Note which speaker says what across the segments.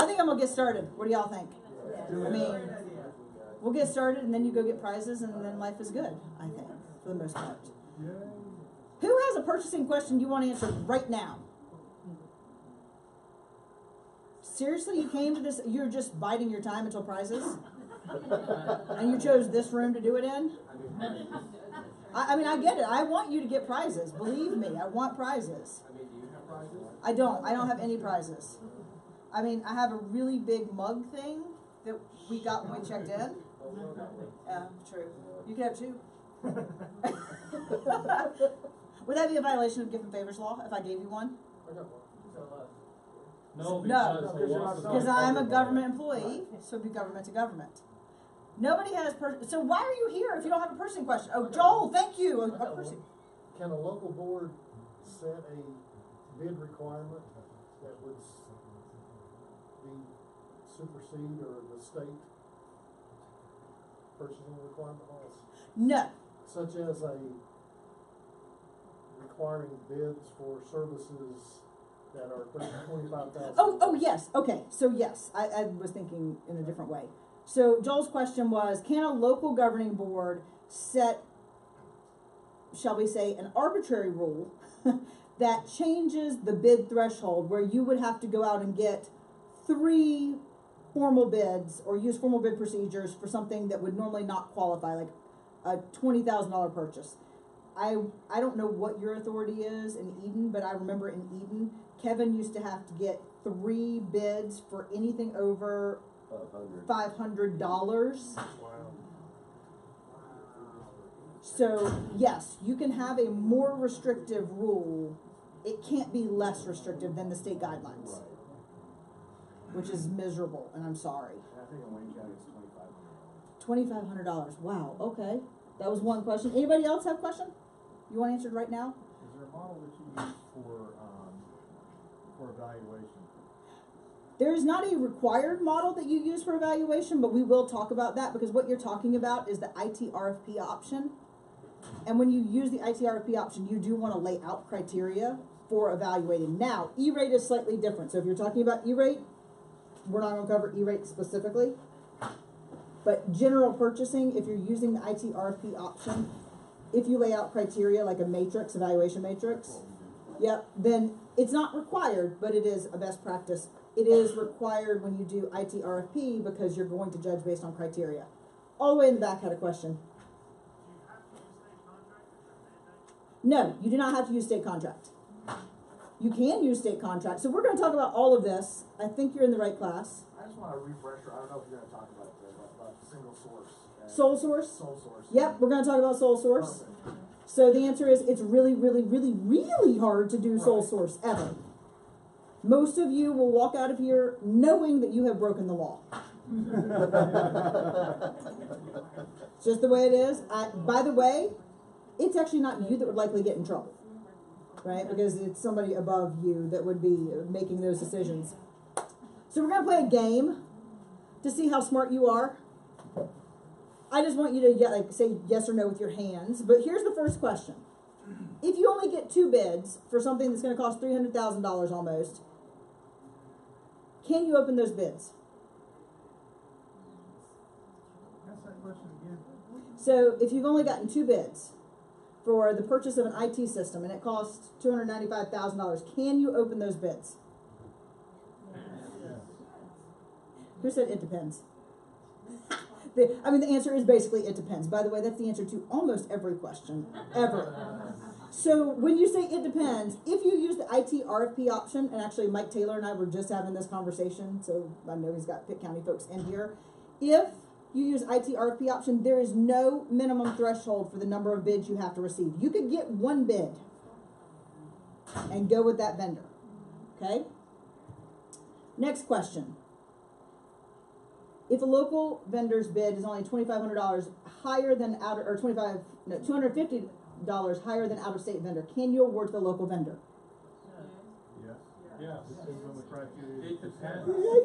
Speaker 1: think I'm going to get started. What do y'all think? I mean, we'll get started and then you go get prizes and then life is good, I think, for the most part. Who has a purchasing question you want to answer right now? Seriously, you came to this, you're just biding your time until prizes? And you chose this room to do it in? I mean, I get it. I want you to get prizes. Believe me, I want prizes.
Speaker 2: I mean, do you have prizes?
Speaker 1: I don't. I don't have any prizes. I mean, I have a really big mug thing that we got when we checked in. Yeah, true. You could have two. Would that be a violation of gift and favors law if I gave you one?
Speaker 3: No,
Speaker 1: because I'm a government employee, so it'd be government to government. Nobody has so why are you here if you don't have a purchasing question? Oh, Joel, thank you.
Speaker 4: Can a local board set a bid requirement that would be supersede or the state purchasing requirement laws?
Speaker 1: No.
Speaker 4: Such as a requiring bids for services that are $25,000.
Speaker 1: Oh, yes. Okay. So yes, I was thinking in a different way. So Joel's question was, can a local governing board set, shall we say, an arbitrary rule that changes the bid threshold where you would have to go out and get 3 formal bids or use formal bid procedures for something that would normally not qualify, like a $20,000 purchase. I don't know what your authority is in Eden, but I remember in Eden, Kevin used to have to get 3 bids for anything over $500.
Speaker 4: Wow.
Speaker 1: So yes, you can have a more restrictive rule. It can't be less restrictive than the state guidelines, which is miserable, and I'm sorry.
Speaker 2: I think in Wayne County it's $2,500.
Speaker 1: $2,500. Wow. Okay, that was one question. Anybody else have a question? You want answered right now?
Speaker 3: Is there a model that you use for evaluation?
Speaker 1: There is not a required model that you use for evaluation, but we will talk about that because what you're talking about is the ITRP option. And when you use the ITRP option, you do want to lay out criteria for evaluating. Now, E-rate is slightly different. So if you're talking about E-rate, we're not going to cover E-rate specifically. But general purchasing, if you're using the ITRP option, if you lay out criteria like a matrix, evaluation matrix, yep, then it's not required, but it is a best practice. It is required when you do ITRFP because you're going to judge based on criteria. All the way in the back had a question. No, you do not have to use state contract. You can use state contract. So we're going to talk about all of this. I think you're in the right class.
Speaker 2: I just want a refresher. I don't know if you're going to talk about single source.
Speaker 1: Sole source?
Speaker 2: Sole source.
Speaker 1: Yep, we're going to talk about sole source.
Speaker 2: Perfect.
Speaker 1: So the answer is it's really, really, really, really hard to do sole source ever. Most of you will walk out of here knowing that you have broken the law. It's just the way it is. By the way, it's actually not you that would likely get in trouble, right? Because it's somebody above you that would be making those decisions. So we're going to play a game to see how smart you are. I just want you to say yes or no with your hands. But here's the first question. If you only get 2 bids for something that's going to cost $300,000 almost, can you open those bids?
Speaker 3: Ask that question again.
Speaker 1: So if you've only gotten 2 bids for the purchase of an IT system and it costs $295,000, can you open those bids?
Speaker 3: Yes.
Speaker 1: Who said it depends? The answer is basically it depends. By the way, that's the answer to almost every question ever. So when you say it depends, if you use the ITRP option, and actually Mike Taylor and I were just having this conversation, so I know he's got Pitt County folks in here. If you use ITRP option, there is no minimum threshold for the number of bids you have to receive. You could get 1 bid and go with that vendor. Okay? Next question. If a local vendor's bid is only $2,500 higher than $250 higher than out-of-state vendor, can you award to the local vendor?
Speaker 3: Yes. Yes. Depends on the criteria.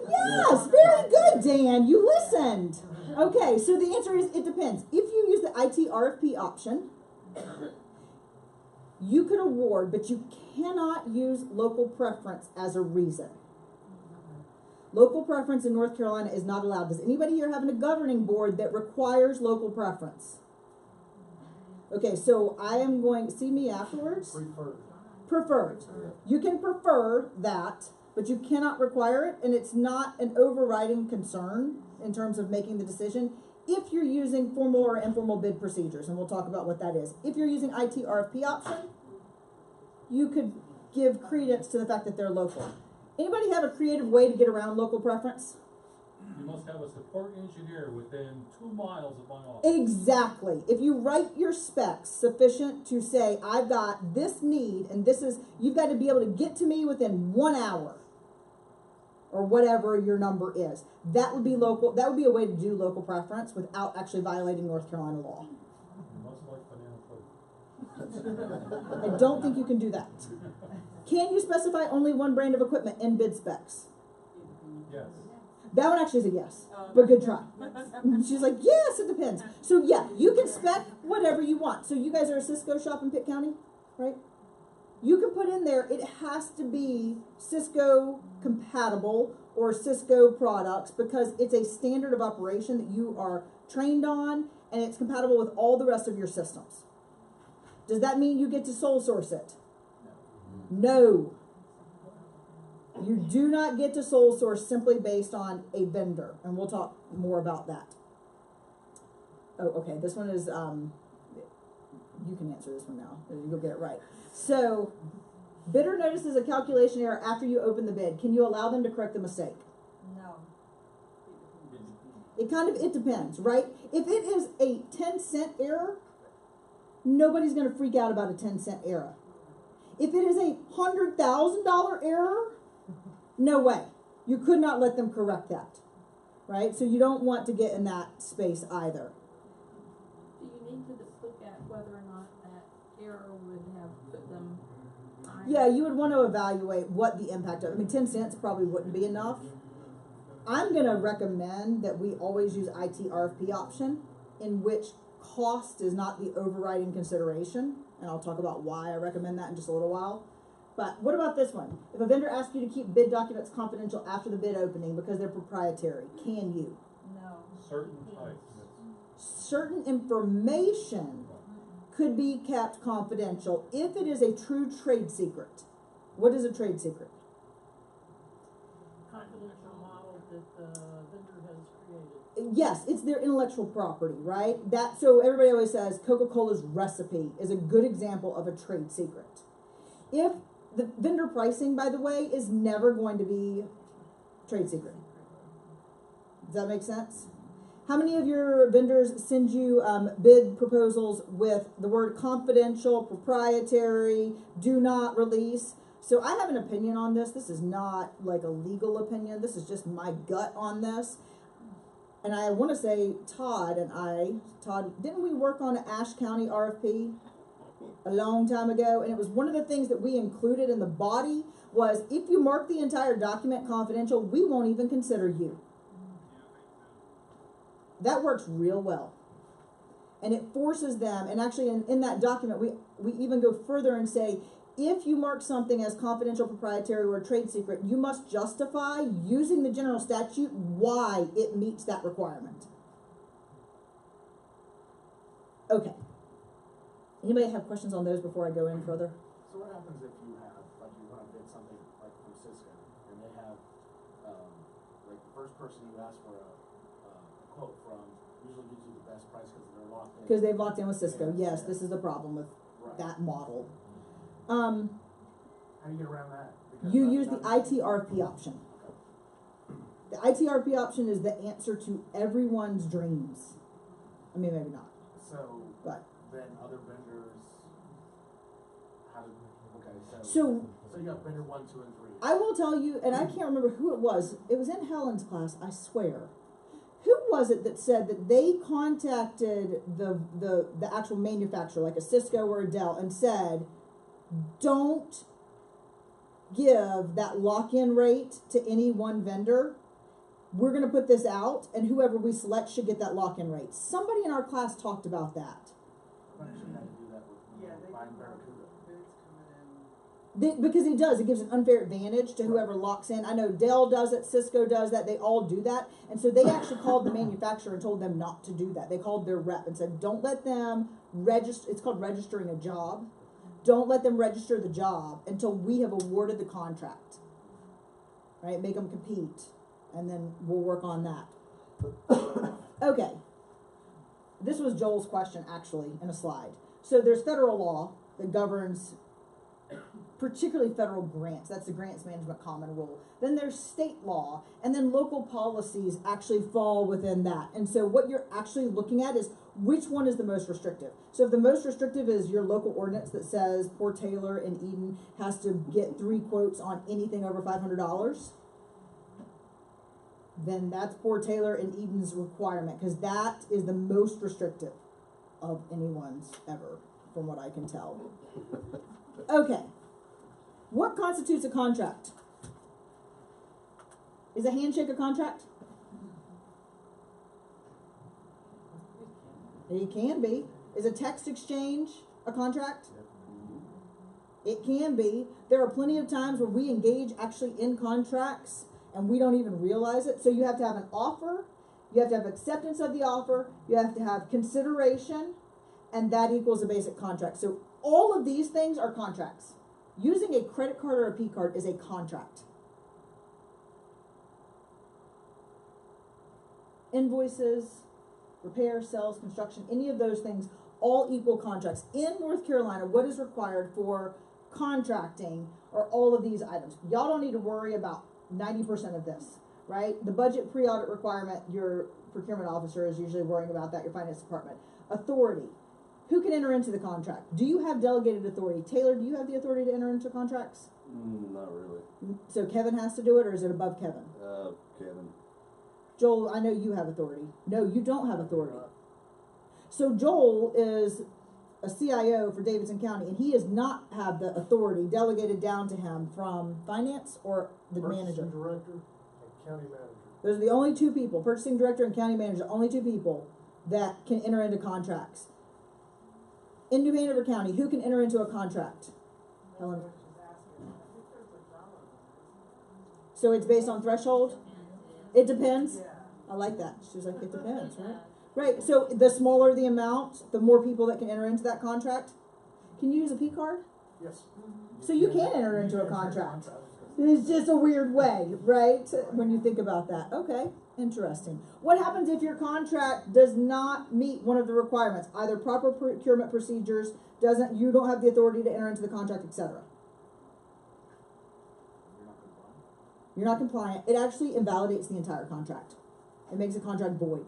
Speaker 1: Yes, very good, Dan. You listened. Okay, so the answer is it depends. If you use the ITRFP option, you could award, but you cannot use local preference as a reason. Local preference in North Carolina is not allowed. Does anybody here have a governing board that requires local preference? Okay, so I am going, see me afterwards? Preferred. You can prefer that, but you cannot require it, and it's not an overriding concern in terms of making the decision if you're using formal or informal bid procedures, and we'll talk about what that is. If you're using ITRP option, you could give credence to the fact that they're local. Anybody have a creative way to get around local preference?
Speaker 3: You must have a support engineer within 2 miles of my office.
Speaker 1: Exactly. If you write your specs sufficient to say, I've got this need, and this is, you've got to be able to get to me within 1 hour, or whatever your number is. That would be local, that would be a way to do local preference without actually violating North Carolina law.
Speaker 3: You must like banana pudding.
Speaker 1: I don't think you can do that. Can you specify only one brand of equipment in bid specs?
Speaker 3: Yes.
Speaker 1: That one actually is a yes, but good try. She's like, yes, it depends. So yeah, you can spec whatever you want. So you guys are a Cisco shop in Pitt County, right? You can put in there, it has to be Cisco compatible or Cisco products because it's a standard of operation that you are trained on and it's compatible with all the rest of your systems. Does that mean you get to sole source it? No. You do not get to sole source simply based on a vendor, and we'll talk more about that. Oh, okay, this one is, you can answer this one now, you'll get it right. So, bidder notices a calculation error after you open the bid. Can you allow them to correct the mistake?
Speaker 5: No.
Speaker 1: It depends, right? If it is a 10-cent error, nobody's gonna freak out about a 10-cent error. If it is a $100,000 error, no way. You could not let them correct that, right? So you don't want to get in that space either.
Speaker 5: Do you need to just look at whether or not that error would have put them higher?
Speaker 1: Yeah, you would want to evaluate what the impact of, 10 cents probably wouldn't be enough. I'm going to recommend that we always use ITRP option, in which cost is not the overriding consideration. And I'll talk about why I recommend that in just a little while. But what about this one? If a vendor asks you to keep bid documents confidential after the bid opening because they're proprietary, can you?
Speaker 5: No.
Speaker 3: Certain types.
Speaker 1: Certain information could be kept confidential if it is a true trade secret. What is a trade secret?
Speaker 5: Confidential model that the vendor has created.
Speaker 1: Yes, it's their intellectual property, right? So everybody always says Coca-Cola's recipe is a good example of a trade secret. If the vendor pricing, by the way, is never going to be trade secret. Does that make sense? How many of your vendors send you bid proposals with the word confidential, proprietary, do not release? So I have an opinion on this. This is not like a legal opinion. This is just my gut on this. And I want to say Todd, didn't we work on an Ashe County RFP a long time ago? And it was one of the things that we included in the body was if you mark the entire document confidential, we won't even consider you. That works real well. And it forces them, and actually in that document, we even go further and say, if you mark something as confidential, proprietary, or trade secret, you must justify using the general statute why it meets that requirement. Okay. Anybody have questions on those before I go in further?
Speaker 2: So what happens if you have, like you want to bid something like from Cisco, and they have, like the first person you ask for a quote from usually gives you the best price because they're locked in.
Speaker 1: Because they've locked in with Cisco. Yes, this is the problem with that model.
Speaker 2: How do you get around that? Because
Speaker 1: You use the ITRP option. The ITRP option is the answer to everyone's dreams. I mean, maybe not.
Speaker 2: So
Speaker 1: But
Speaker 2: then other vendors, so you got vendor 1, 2, and 3.
Speaker 1: I will tell you, and I can't remember who it was. It was in Helen's class, I swear. Who was it that said that they contacted the actual manufacturer, like a Cisco or a Dell, and said, don't give that lock-in rate to any one vendor. We're going to put this out, and whoever we select should get that lock-in rate. Somebody in our class talked about that.
Speaker 2: I actually had to do that with buying Barracuda.
Speaker 5: Bids coming in
Speaker 1: Because it does, it gives an unfair advantage to whoever locks in. I know Dell does it, Cisco does that, they all do that. And so they actually called the manufacturer and told them not to do that. They called their rep and said, don't let them register, it's called registering a job. Don't let them register the job until we have awarded the contract. Right, make them compete, and then we'll work on that. Okay. This was Joel's question, actually, in a slide. So there's federal law that governs particularly federal grants. That's the Grants Management Common Rule. Then there's state law, and then local policies actually fall within that. And so what you're actually looking at is which one is the most restrictive. So if the most restrictive is your local ordinance that says Port Taylor and Eden has to get 3 quotes on anything over $500, then that's Port Taylor and Eden's requirement, because that is the most restrictive of anyone's ever, from what I can tell. Okay. What constitutes a contract? Is a handshake a contract? It can be. Is a text exchange a contract? It can be. There are plenty of times where we engage actually in contracts and we don't even realize it. So you have to have an offer, you have to have acceptance of the offer, you have to have consideration, and that equals a basic contract. So all of these things are contracts. Using a credit card or a P card is a contract. Invoices, repair, sales, construction, any of those things all equal contracts. In North Carolina, what is required for contracting are all of these items. Y'all don't need to worry about 90% of this, right? The budget pre-audit requirement, your procurement officer is usually worrying about that, your finance department. Authority. Who can enter into the contract? Do you have delegated authority? Taylor, do you have the authority to enter into contracts?
Speaker 6: Not really.
Speaker 1: So Kevin has to do it, or is it above Kevin?
Speaker 6: Kevin.
Speaker 1: Joel, I know you have authority. No, you don't have authority. So Joel is a CIO for Davidson County, and he does not have the authority delegated down to him from finance or the manager.
Speaker 4: Purchasing director and county manager.
Speaker 1: Those are the only 2 people, purchasing director and county manager, only 2 people that can enter into contracts. In New Hanover County, who can enter into a contract? Helen. So it's based on threshold? It depends? I like that. She was like, it depends, right? Right, so the smaller the amount, the more people that can enter into that contract. Can you use a P card?
Speaker 4: Yes.
Speaker 1: So you can enter into a contract. It's just a weird way, right? When you think about that. Okay, interesting. What happens if your contract does not meet one of the requirements, either proper procurement procedures, you don't have the authority to enter into the contract, etc.? You're not compliant. It actually invalidates the entire contract. It makes a contract void,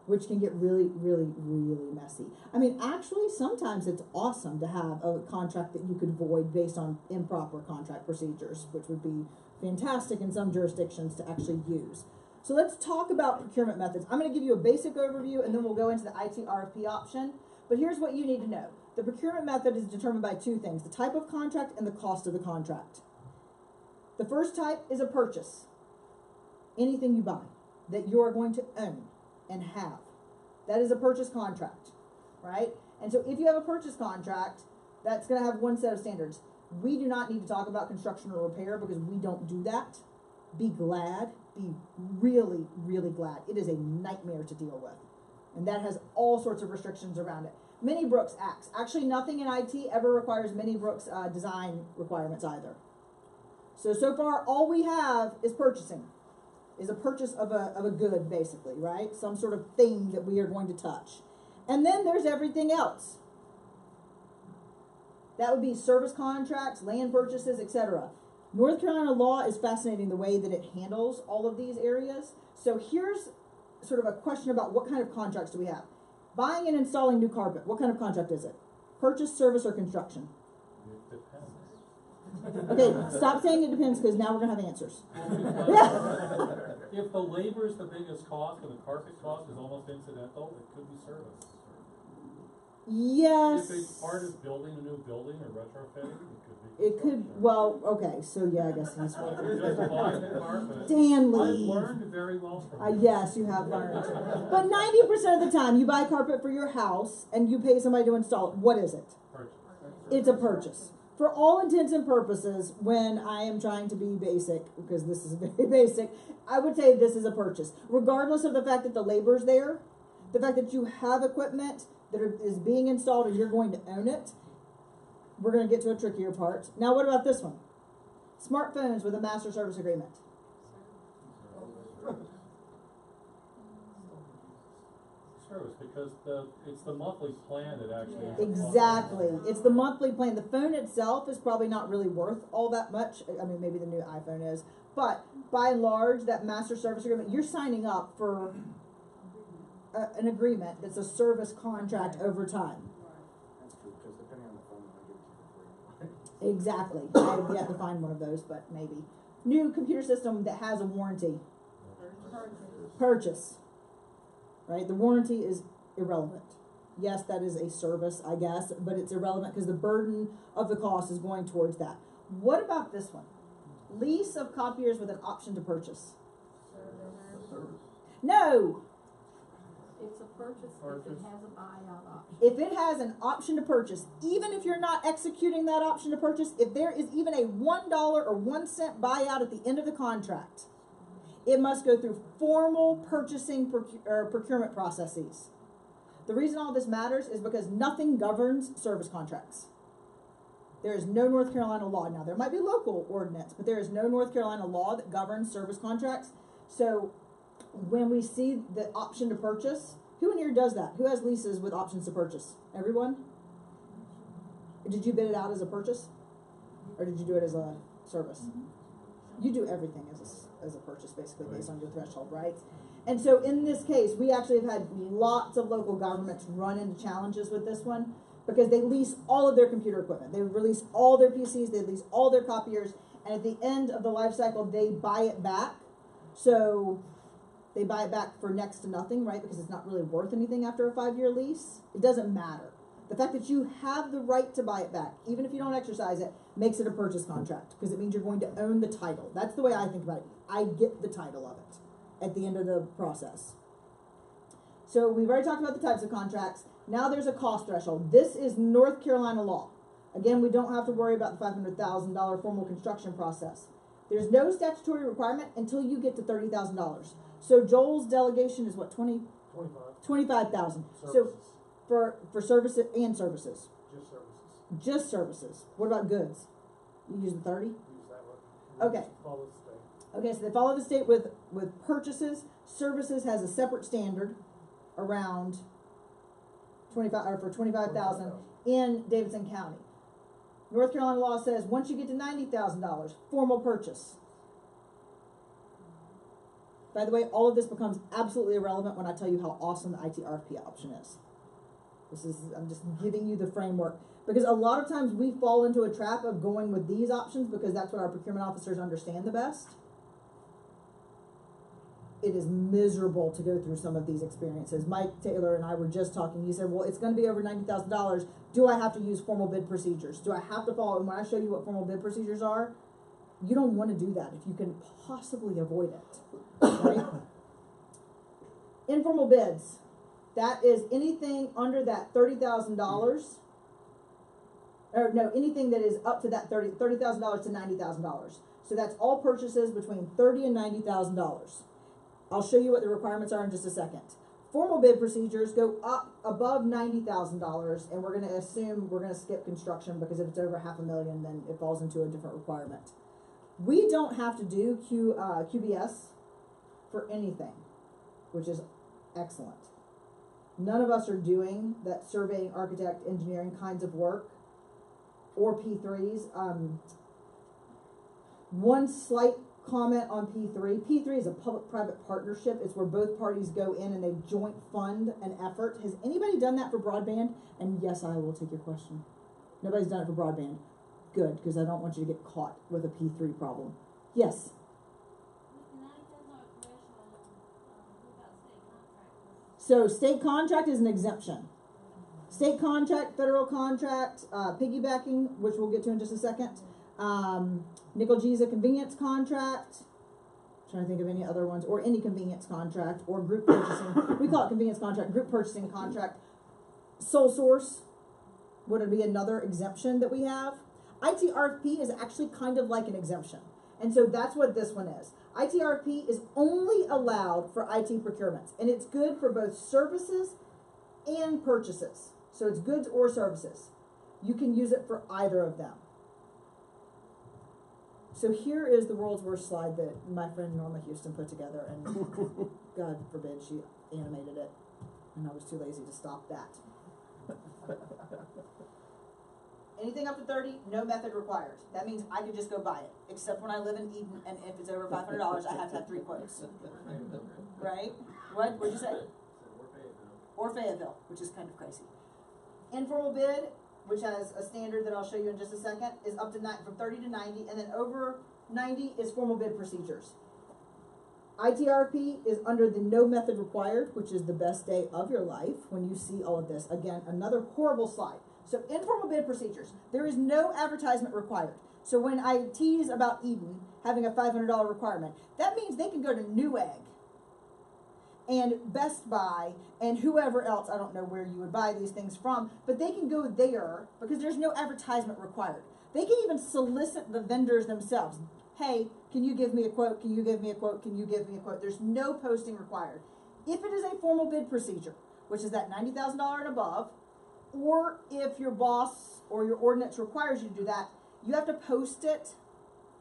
Speaker 1: which can get really, really, really messy. I mean, actually, sometimes it's awesome to have a contract that you could void based on improper contract procedures, which would be fantastic in some jurisdictions to actually use. So let's talk about procurement methods. I'm going to give you a basic overview, and then we'll go into the ITRP option. But here's what you need to know. The procurement method is determined by 2 things, the type of contract and the cost of the contract. The first type is a purchase. Anything you buy that you are going to own and have. That is a purchase contract, right? And so if you have a purchase contract, that's going to have one set of standards. We do not need to talk about construction or repair because we don't do that. Be glad, be really, really glad. It is a nightmare to deal with. And that has all sorts of restrictions around it. Minnie Brooks Acts. Actually, nothing in IT ever requires Minnie Brooks design requirements either. So far, all we have is purchasing. Is a purchase of a good, basically, right? Some sort of thing that we are going to touch. And then there's everything else. That would be service contracts, land purchases, etc. North Carolina law is fascinating the way that it handles all of these areas. So here's sort of a question about what kind of contracts do we have. Buying and installing new carpet, what kind of contract is it? Purchase, service, or construction?
Speaker 3: It depends.
Speaker 1: Okay, stop saying it depends because now we're going to have answers.
Speaker 3: If the labor is the biggest cost and the carpet cost is almost incidental, it could be service.
Speaker 1: Yes.
Speaker 3: If a part is building a new building or retrofitting, it could be.
Speaker 1: It could, well, okay, so yeah, I guess he's
Speaker 3: If you're just buying the carpet.
Speaker 1: Dan
Speaker 3: I've
Speaker 1: Lee.
Speaker 3: learned very well from you.
Speaker 1: Yes, you have learned. But 90% of the time, you buy carpet for your house and you pay somebody to install it. What is it?
Speaker 3: Purchase.
Speaker 1: It's a purchase. For all intents and purposes, when I am trying to be basic, because this is very basic, I would say this is a purchase. Regardless of the fact that the labor's there, the fact that you have equipment that is being installed and you're going to own it, we're going to get to a trickier part. Now, what about this one? Smartphones with a master service agreement.
Speaker 3: Service, because it's the monthly plan that actually.
Speaker 1: Exactly. It's the monthly plan. The phone itself is probably not really worth all that much. I mean, maybe the new iPhone is. But by and large, that master service agreement, you're signing up for an agreement that's a service contract over time.
Speaker 2: That's true, because depending on the phone, I give it to you for free.
Speaker 1: Exactly. I've yet to find one of those, but maybe. New computer system that has a warranty. Purchase. Right? The warranty is irrelevant. Yes, that is a service, I guess, but it's irrelevant because the burden of the cost is going towards that. What about this one? Lease of copiers with an option to purchase. No!
Speaker 5: It's a purchase if it has a buyout option.
Speaker 1: If it has an option to purchase, even if you're not executing that option to purchase, if there is even a $1 or 1 cent buyout at the end of the contract, it must go through formal purchasing procurement processes. The reason all this matters is because nothing governs service contracts. There is no North Carolina law. Now, there might be local ordinance, but there is no North Carolina law that governs service contracts. So when we see the option to purchase, who in here does that? Who has leases with options to purchase? Everyone? Did you bid it out as a purchase? Or did you do it as a service? You do everything as a purchase, basically, based on your threshold, right? And so in this case, we actually have had lots of local governments run into challenges with this one because they lease all of their computer equipment. They release all their PCs, they lease all their copiers, and at the end of the life cycle, they buy it back. So they buy it back for next to nothing, right? Because it's not really worth anything after a 5-year lease. It doesn't matter. The fact that you have the right to buy it back, even if you don't exercise it, makes it a purchase contract because it means you're going to own the title. That's the way I think about it. I get the title of it at the end of the process. So we've already talked about the types of contracts. Now there's a cost threshold. This is North Carolina law. Again, we don't have to worry about the $500,000 formal construction process. There's no statutory requirement until you get to $30,000. So Joel's delegation is what, 25,000. So for services and services.
Speaker 4: Just services.
Speaker 1: Just services. What about goods? You use the 30?
Speaker 4: Use that one.
Speaker 1: Okay.
Speaker 4: Follow the state.
Speaker 1: Okay, so they follow the state with purchases. Services has a separate standard around 25,000 in Davidson County. North Carolina law says once you get to $90,000, formal purchase. By the way, all of this becomes absolutely irrelevant when I tell you how awesome the ITRP option is. I'm just giving you the framework. Because a lot of times we fall into a trap of going with these options because that's what our procurement officers understand the best. It is miserable to go through some of these experiences. Mike Taylor and I were just talking. He said, well, it's going to be over $90,000. Do I have to use formal bid procedures? Do I have to follow? And when I show you what formal bid procedures are, you don't want to do that if you can possibly avoid it. Right? Informal bids. That is anything under that $30,000. Or no, anything that is up to that $30,000 to $90,000. So that's all purchases between $30,000 and $90,000. I'll show you what the requirements are in just a second. Formal bid procedures go up above $90,000, and we're going to assume we're going to skip construction because if it's over $500,000, then it falls into a different requirement. We don't have to do QBS for anything, which is excellent. None of us are doing that surveying, architect, engineering kinds of work or P3s. One slight comment on P3. P3 is a public-private partnership. It's where both parties go in and they joint fund an effort. Has anybody done that for broadband? And yes, I will take your question. Nobody's done it for broadband. Good, because I don't want you to get caught with a P3 problem. Yes? So state contract is an exemption. State contract, federal contract, piggybacking, which we'll get to in just a second. Nickel G's a convenience contract. I'm trying to think of any other ones, or any convenience contract, or group purchasing. We call it convenience contract, group purchasing contract. Sole source. would be another exemption that we have. ITRP is actually kind of like an exemption. And so that's what this one is. ITRP is only allowed for IT procurements, and it's good for both services and purchases. So it's goods or services. You can use it for either of them. So here is the world's worst slide that my friend Norma Houston put together, and God forbid she animated it, and I was too lazy to stop that. Anything up to 30, no method required. That means I could just go buy it, except when I live in Eden, and if it's over $500, I have to have 3 quotes. Right? What'd you say? Or Fayetteville, which is kind of crazy. Informal bid, which has a standard that I'll show you in just a second, is up to from 30 to 90, and then over 90 is formal bid procedures. ITRP is under the no method required, which is the best day of your life when you see all of this. Again, another horrible slide. So informal bid procedures, there is no advertisement required. So when I tease about Eden having a $500 requirement, that means they can go to Newegg and Best Buy and whoever else, I don't know where you would buy these things from, but they can go there because there's no advertisement required. They can even solicit the vendors themselves. Hey, can you give me a quote? Can you give me a quote? Can you give me a quote? There's no posting required. If it is a formal bid procedure, which is that $90,000 and above, or if your boss or your ordinance requires you to do that, you have to post it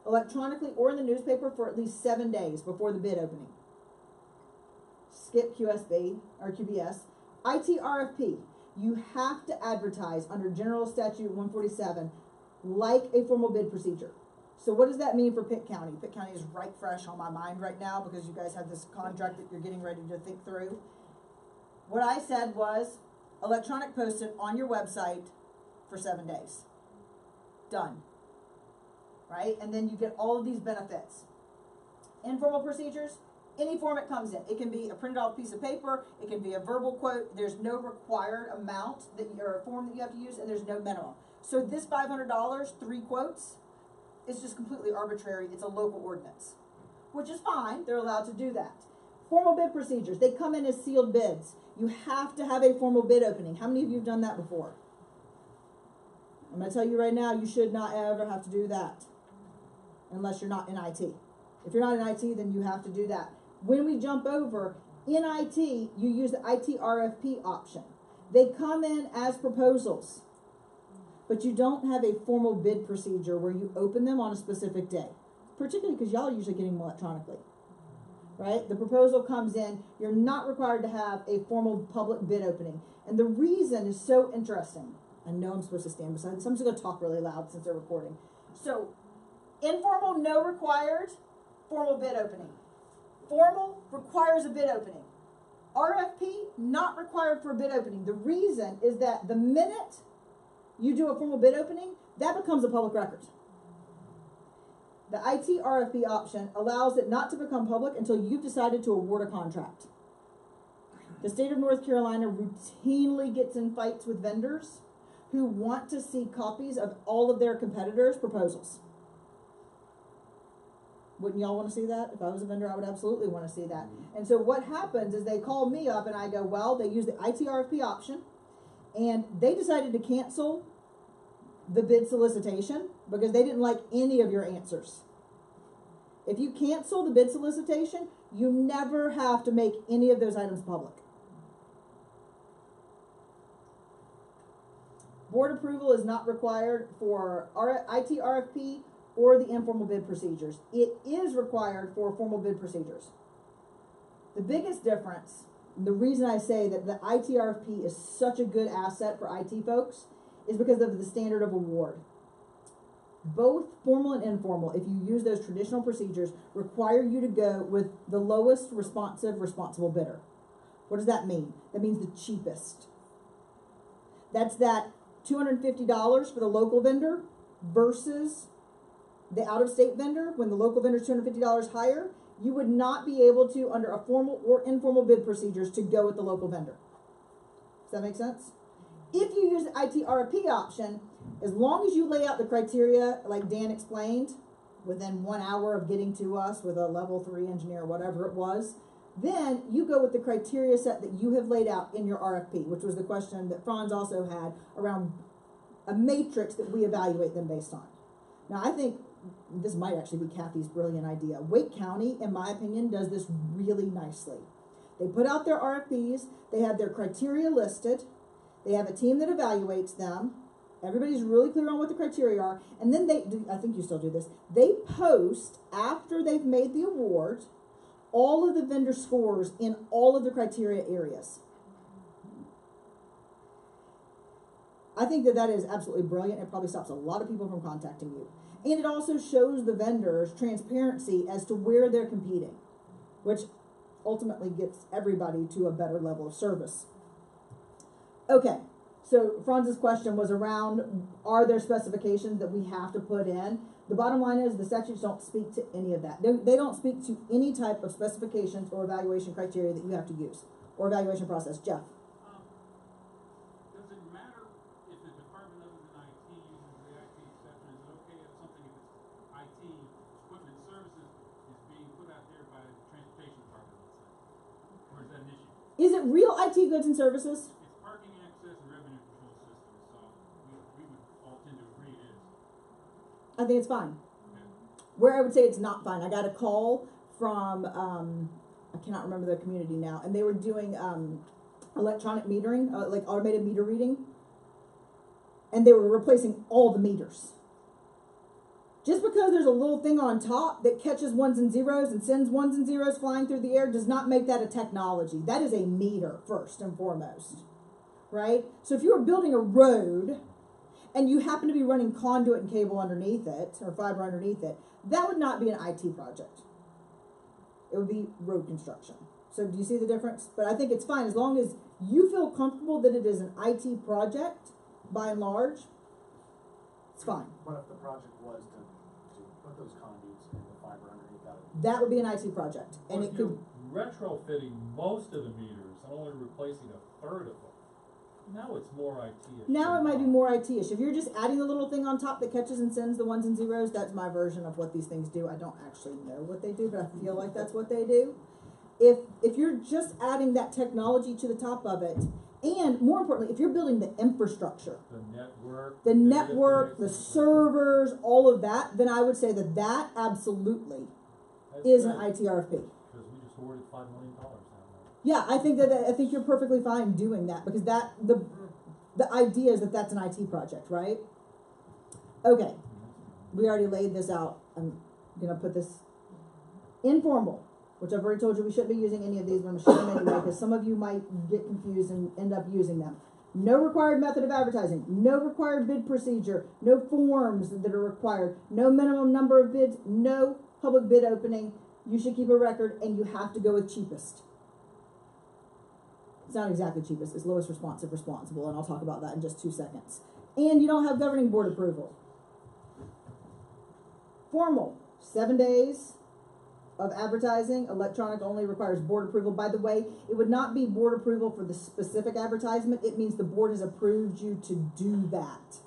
Speaker 1: electronically or in the newspaper for at least 7 days before the bid opening. Skip QSB or QBS. ITRFP, you have to advertise under General Statute 147 like a formal bid procedure. So what does that mean for Pitt County? Pitt County is right fresh on my mind right now because you guys have this contract that you're getting ready to think through. What I said was electronic posted on your website for 7 days. Done. Right? And then you get all of these benefits. Informal procedures, any form it comes in. It can be a printed off piece of paper. It can be a verbal quote. There's no required amount or a form that you have to use, and there's no minimum. So this $500, 3 quotes, is just completely arbitrary. It's a local ordinance, which is fine. They're allowed to do that. Formal bid procedures. They come in as sealed bids. You have to have a formal bid opening. How many of you have done that before? I'm going to tell you right now, you should not ever have to do that unless you're not in IT. If you're not in IT, then you have to do that. When we jump over, in IT, you use the ITRFP option. They come in as proposals, but you don't have a formal bid procedure where you open them on a specific day, particularly because y'all are usually getting them electronically. Right? The proposal comes in, you're not required to have a formal public bid opening. And the reason is so interesting. I know I'm supposed to stand beside this. I'm just going to talk really loud since they're recording. So, informal, no required, formal bid opening. Formal requires a bid opening. RFP, not required for a bid opening. The reason is that the minute you do a formal bid opening, that becomes a public record. The IT RFP option allows it not to become public until you've decided to award a contract. The state of North Carolina routinely gets in fights with vendors who want to see copies of all of their competitors' proposals. Wouldn't y'all want to see that? If I was a vendor, I would absolutely want to see that. And so what happens is they call me up and I go, well, they use the IT RFP option and they decided to cancel the bid solicitation because they didn't like any of your answers. If you cancel the bid solicitation, you never have to make any of those items public. Board approval is not required for IT RFP or the informal bid procedures. It is required for formal bid procedures. The biggest difference, the reason I say that the IT RFP is such a good asset for IT folks, is because of the standard of award. Both formal and informal, if you use those traditional procedures, require you to go with the lowest responsible bidder. What does that mean? That means the cheapest. That's that $250 for the local vendor versus the out-of-state vendor. When the local vendor is $250 higher, you would not be able to, under a formal or informal bid procedures, to go with the local vendor. Does that make sense? If you use the IT RFP option, as long as you lay out the criteria like Dan explained, within 1 hour of getting to us with a level 3 engineer or whatever it was, then you go with the criteria set that you have laid out in your RFP, which was the question that Franz also had around a matrix that we evaluate them based on. Now, I think this might actually be Kathy's brilliant idea. Wake County, in my opinion, does this really nicely. They put out their RFPs, they have their criteria listed, they have a team that evaluates them, everybody's really clear on what the criteria are, and then they do, I think you still do this, they post, after they've made the award, all of the vendor scores in all of the criteria areas. I think that that is absolutely brilliant. It probably stops a lot of people from contacting you. And it also shows the vendors transparency as to where they're competing, which ultimately gets everybody to a better level of service. Okay, so Franz's question was around, are there specifications that we have to put in? The bottom line is the statutes don't speak to any of that. They don't speak to any type of specifications or evaluation criteria that you have to use, or evaluation process. Jeff?
Speaker 7: Does it matter if the department other than IT uses the IT exception? Is it okay if something, if it's IT, equipment services, is being put out there by the transportation department, let's say? Or is that an issue?
Speaker 1: Is it real IT goods and services?
Speaker 7: It's parking access and revenue control systems, so we would all tend to agree it is.
Speaker 1: I think it's fine.
Speaker 7: Okay.
Speaker 1: Where I would say it's not fine, I got a call from, I cannot remember the community now, and they were doing electronic metering, like automated meter reading, and they were replacing all the meters. Just because there's a little thing on top that catches ones and zeros and sends ones and zeros flying through the air does not make that a technology. That is a meter, first and foremost, right? So if you were building a road and you happen to be running conduit and cable underneath it, or fiber underneath it, that would not be an IT project. It would be road construction. So do you see the difference? But I think it's fine as long as you feel comfortable that it is an IT project, by and large, it's fine.
Speaker 2: What if the project was to put those conduits and the fiber underneath that?
Speaker 1: That would be an IT project. And
Speaker 3: If
Speaker 1: it
Speaker 3: you're
Speaker 1: could,
Speaker 3: retrofitting most of the meters and only replacing a third of them, now it's more IT-ish.
Speaker 1: now it might be more IT-ish. If you're just adding the little thing on top that catches and sends the ones and zeros, that's my version of what these things do. I don't actually know what they do, but I feel like that's what they do. If you're just adding that technology to the top of it, and more importantly, if you're building the infrastructure,
Speaker 3: The
Speaker 1: network, the
Speaker 3: database,
Speaker 1: servers, all of that, then I would say that that absolutely is an
Speaker 3: great,
Speaker 1: ITRP.
Speaker 3: because we just awarded $5 million now.
Speaker 1: Yeah, I think I think you're perfectly fine doing that, because that the idea is that that's an IT project, right? Okay, we already laid this out. I'm gonna put this informal, which I've already told you we shouldn't be using any of these, but I'm showing them anyway, because some of you might get confused and end up using them. No required method of advertising, no required bid procedure, no forms that are required, no minimum number of bids, no public bid opening. You should keep a record, and you have to go with cheapest. It's not exactly cheapest, it's lowest responsible, and I'll talk about that in just 2 seconds. And you don't have governing board approval. Formal, 7 days of advertising. Electronic only requires board approval. By the way, it would not be board approval for the specific advertisement. It means the board has approved you to do that,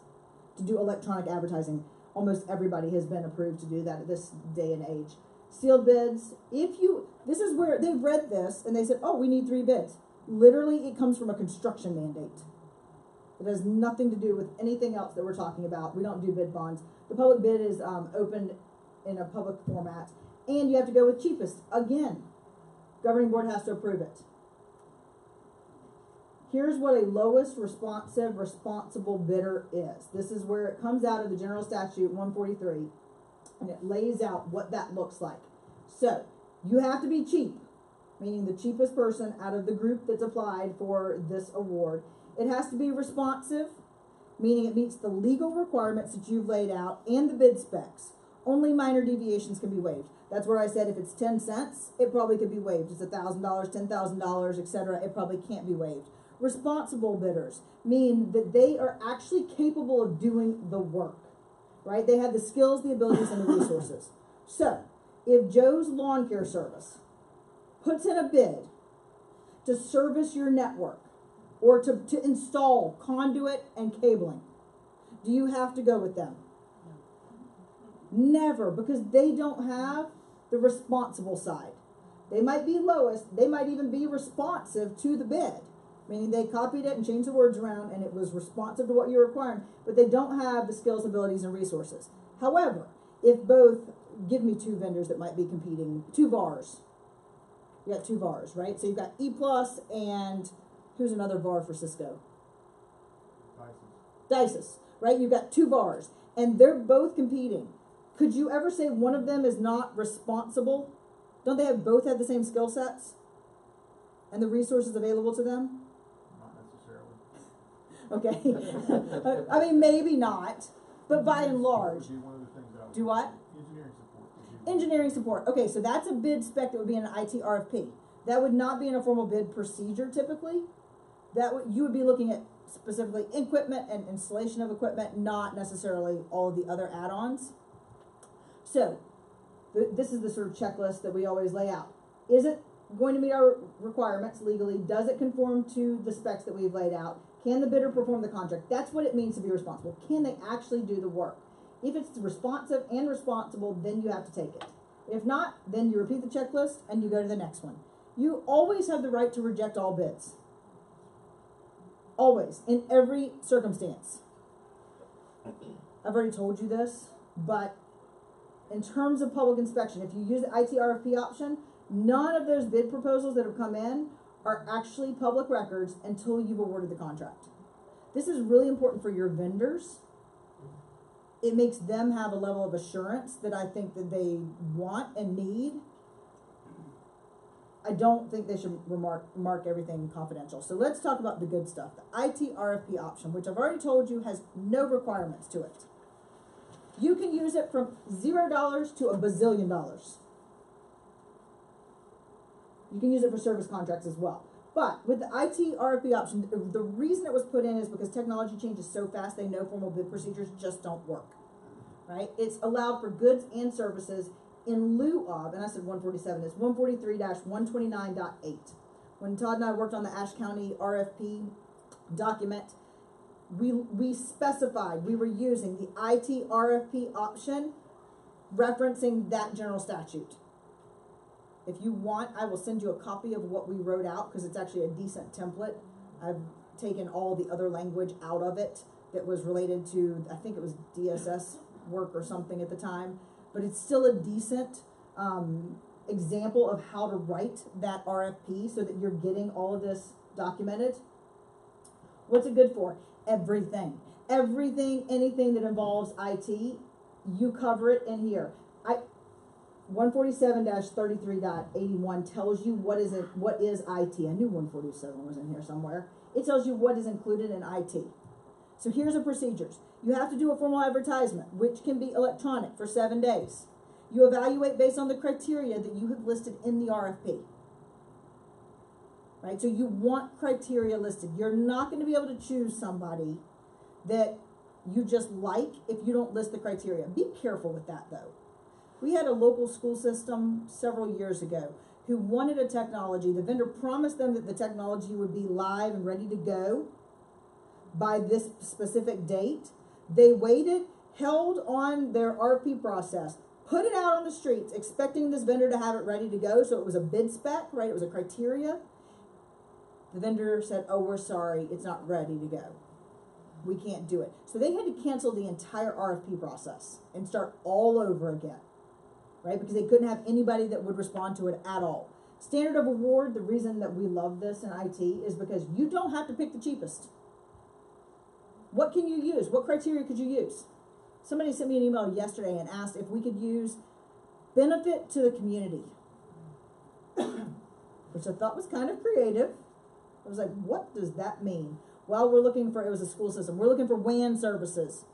Speaker 1: to do electronic advertising. Almost everybody has been approved to do that at this day and age. Sealed bids, this is where they've read this and they said, oh, we need 3 bids. Literally, it comes from a construction mandate. It has nothing to do with anything else that we're talking about. We don't do bid bonds. The public bid is opened in a public format. And you have to go with cheapest. Again, governing board has to approve it. Here's what a lowest responsible bidder is. This is where it comes out of the General Statute 143, and it lays out what that looks like. So, you have to be cheap, meaning the cheapest person out of the group that's applied for this award. It has to be responsive, meaning it meets the legal requirements that you've laid out and the bid specs. Only minor deviations can be waived. That's where I said if it's 10 cents, it probably could be waived. It's $1,000, $10,000, etc. It probably can't be waived. Responsible bidders mean that they are actually capable of doing the work, right? They have the skills, the abilities, and the resources. So, if Joe's Lawn Care Service puts in a bid to service your network or to install conduit and cabling, do you have to go with them? Never, because they don't have the responsible side. They might be lowest, they might even be responsive to the bid, meaning they copied it and changed the words around and it was responsive to what you're requiring, but they don't have the skills, abilities, and resources. However, if both, give me two vendors that might be competing, two VARs. You got two VARs, right? So you've got E Plus and who's another VAR for Cisco? Dices, right? You've got two VARs and they're both competing. Could you ever say one of them is not responsible? Don't they both have the same skill sets and the resources available to them?
Speaker 8: Not necessarily.
Speaker 1: Okay. I mean, maybe not, but by and large.
Speaker 8: Would be one of the things I would
Speaker 1: Do what?
Speaker 8: Engineering support. Would be
Speaker 1: Engineering support. Okay, so that's a bid spec that would be in an ITRP. That would not be in a formal bid procedure typically. You would be looking at specifically equipment and installation of equipment, not necessarily all of the other add-ons. So, this is the sort of checklist that we always lay out. Is it going to meet our requirements legally? Does it conform to the specs that we've laid out? Can the bidder perform the contract? That's what it means to be responsible. Can they actually do the work? If it's responsive and responsible, then you have to take it. If not, then you repeat the checklist and you go to the next one. You always have the right to reject all bids. Always, in every circumstance. I've already told you this, but in terms of public inspection, if you use the ITRFP option, none of those bid proposals that have come in are actually public records until you've awarded the contract. This is really important for your vendors. It makes them have a level of assurance that I think that they want and need. I don't think they should mark everything confidential. So let's talk about the good stuff. The ITRFP option, which I've already told you has no requirements to it. You can use it from $0 to $1 bazillion. You can use it for service contracts as well. But with the ITRP option, the reason it was put in is because technology changes so fast, they know formal bid procedures just don't work, right? It's allowed for goods and services in lieu of, and I said 147, it's 143-129.8. When Todd and I worked on the Ashe County RFP document, we specified we were using the ITRFP option referencing that general statute. If you want, I will send you a copy of what we wrote out because it's actually a decent template. I've taken all the other language out of it that was related to, I think it was DSS work or something at the time, but it's still a decent example of how to write that RFP so that you're getting all of this documented. What's it good for? Everything. Everything, anything that involves IT, you cover it in here. 147-33.81 tells you what is IT. I knew 147 was in here somewhere. It tells you what is included in IT. So here's the procedures. You have to do a formal advertisement, which can be electronic for 7 days. You evaluate based on the criteria that you have listed in the RFP. Right? So you want criteria listed. You're not going to be able to choose somebody that you just like if you don't list the criteria. Be careful with that though. We had a local school system several years ago who wanted a technology. The vendor promised them that the technology would be live and ready to go by this specific date. They waited, held on their RFP process, put it out on the streets, expecting this vendor to have it ready to go. So it was a bid spec, right? It was a criteria. The vendor said, oh, we're sorry, it's not ready to go. We can't do it. So they had to cancel the entire RFP process and start all over again. Right? Because they couldn't have anybody that would respond to it at all. Standard of award, the reason that we love this in IT is because you don't have to pick the cheapest. What can you use? What criteria could you use? Somebody sent me an email yesterday and asked if we could use benefit to the community, which I thought was kind of creative. I was like, what does that mean? Well, we're looking for, it was a school system, we're looking for WAN services.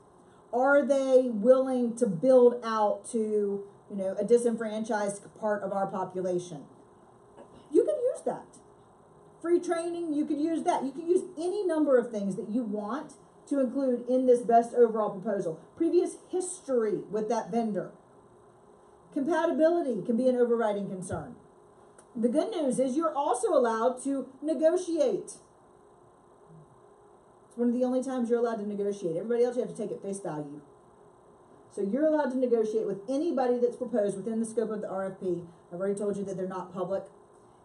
Speaker 1: Are they willing to build out to, a disenfranchised part of our population? You can use that. Free training, you could use that. You can use any number of things that you want to include in this best overall proposal. Previous history with that vendor. Compatibility can be an overriding concern. The good news is you're also allowed to negotiate. It's one of the only times you're allowed to negotiate. Everybody else you have to take at face value. So you're allowed to negotiate with anybody that's proposed within the scope of the RFP. I've already told you that they're not public.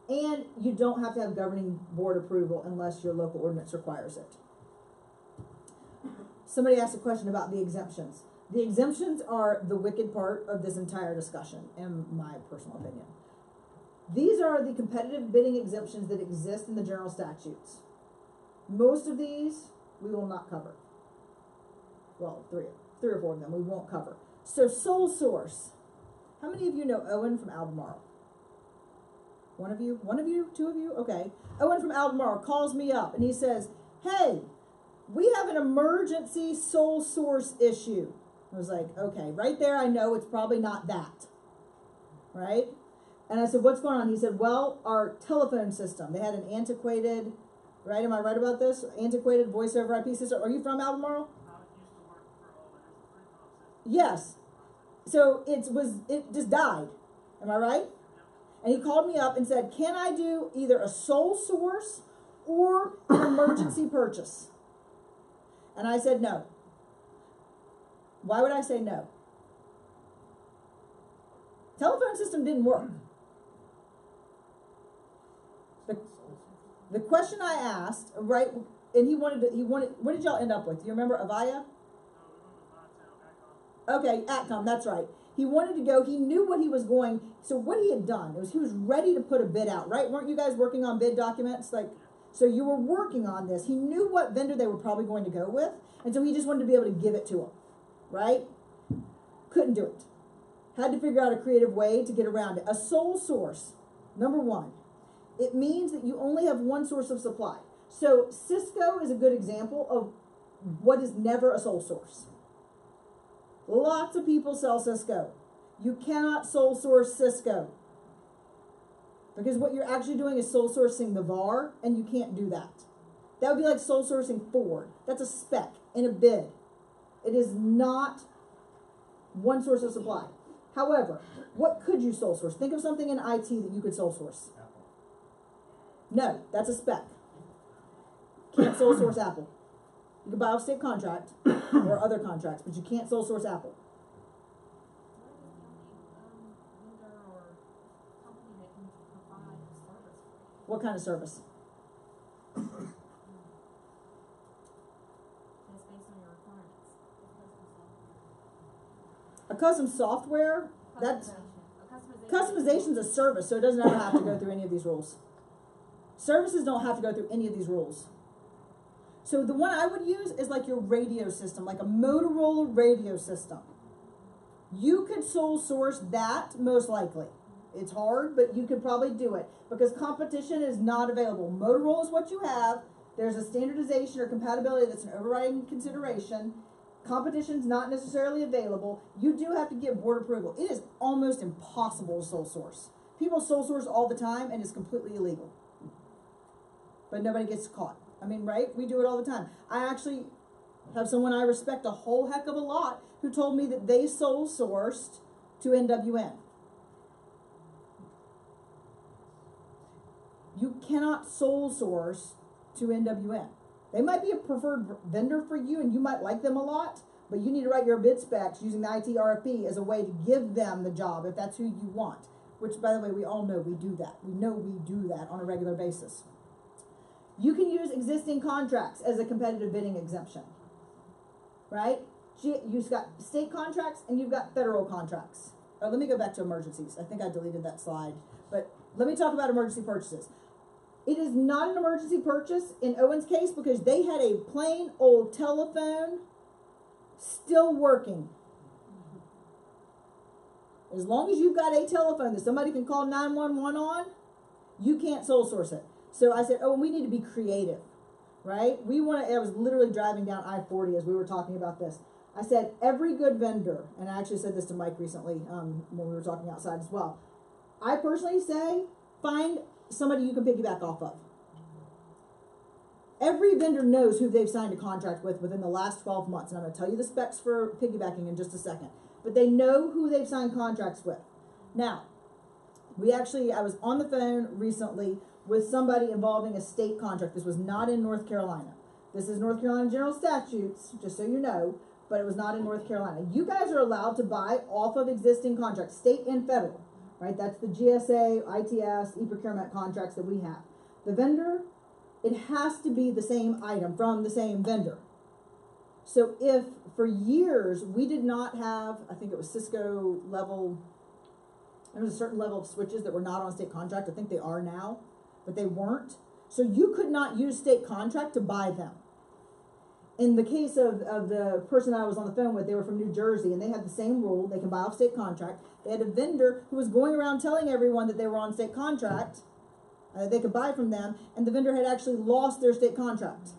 Speaker 1: And you don't have to have governing board approval unless your local ordinance requires it. Somebody asked a question about the exemptions. The exemptions are the wicked part of this entire discussion, in my personal opinion. These are the competitive bidding exemptions that exist in the general statutes. Most of these we will not cover. Well, three or four of them we won't cover. So sole source. How many of you know Owen from Albemarle? One of you? Two of you? Okay. Owen from Albemarle calls me up and he says, hey, we have an emergency sole source issue. I was like, okay, right there I know it's probably not that. Right? And I said, what's going on? He said, well, our telephone system, they had an antiquated, right? Am I right about this? Antiquated voice over IP system. Are you from Albemarle? Yes. So it just died. Am I right? And he called me up and said, can I do either a sole source or an emergency purchase? And I said no. Why would I say no? Telephone system didn't work. The question I asked, right, and he wanted, what did y'all end up with? Do you remember Avaya? Okay, Atcom, that's right. He wanted to go, he knew what he was going, so what he had done was he was ready to put a bid out, right? Weren't you guys working on bid documents? So you were working on this. He knew what vendor they were probably going to go with, and so he just wanted to be able to give it to them, right? Couldn't do it. Had to figure out a creative way to get around it. A sole source, number one, it means that you only have one source of supply. So Cisco is a good example of what is never a sole source. Lots of people sell Cisco. You cannot sole source Cisco. Because what you're actually doing is sole sourcing the VAR, and you can't do that. That would be like sole sourcing Ford. That's a spec in a bid. It is not one source of supply. However, what could you sole source? Think of something in IT that you could sole source.
Speaker 8: Apple.
Speaker 1: No, that's a spec. Can't sole source Apple. You can buy off state contract or other contracts, but you can't sole source Apple. What kind of service?
Speaker 9: That's based on your requirements.
Speaker 1: A custom software, that's customization's a service, so it doesn't ever have to go through any of these rules. Services don't have to go through any of these rules. So the one I would use is like your radio system, like a Motorola radio system. You could sole source that most likely. It's hard, but you could probably do it because competition is not available. Motorola is what you have. There's a standardization or compatibility that's an overriding consideration. Competition's not necessarily available. You do have to get board approval. It is almost impossible to sole source. People sole source all the time and it's completely illegal. But nobody gets caught. I mean, right? We do it all the time. I actually have someone I respect a whole heck of a lot who told me that they sole sourced to NWN. You cannot sole source to NWN. They might be a preferred vendor for you and you might like them a lot, but you need to write your bid specs using the ITRP as a way to give them the job if that's who you want. Which, by the way, we all know we do that. We know we do that on a regular basis. You can use existing contracts as a competitive bidding exemption, right? You've got state contracts and you've got federal contracts. Oh, let me go back to emergencies. I think I deleted that slide, but let me talk about emergency purchases. It is not an emergency purchase in Owen's case because they had a plain old telephone still working. As long as you've got a telephone that somebody can call 911 on, you can't sole source it. So I said, oh, we need to be creative, right? I was literally driving down I-40 as we were talking about this. I said, every good vendor, and I actually said this to Mike recently when we were talking outside as well. I personally say, find somebody you can piggyback off of. Every vendor knows who they've signed a contract with within the last 12 months. And I'm going to tell you the specs for piggybacking in just a second. But they know who they've signed contracts with. Now, I was on the phone recently with somebody involving a state contract. This was not in North Carolina. This is North Carolina General Statutes, just so you know, but it was not in North Carolina. You guys are allowed to buy off of existing contracts, state and federal, right? That's the GSA, ITS, e-procurement contracts that we have. The vendor, it has to be the same item from the same vendor. So if for years we did not have, I think it was Cisco level, there was a certain level of switches that were not on state contract. I think they are now, but they weren't. So you could not use state contract to buy them. In the case of the person I was on the phone with, they were from New Jersey, and they had the same rule. They can buy off state contract. They had a vendor who was going around telling everyone that they were on state contract, they could buy from them, and the vendor had actually lost their state contract.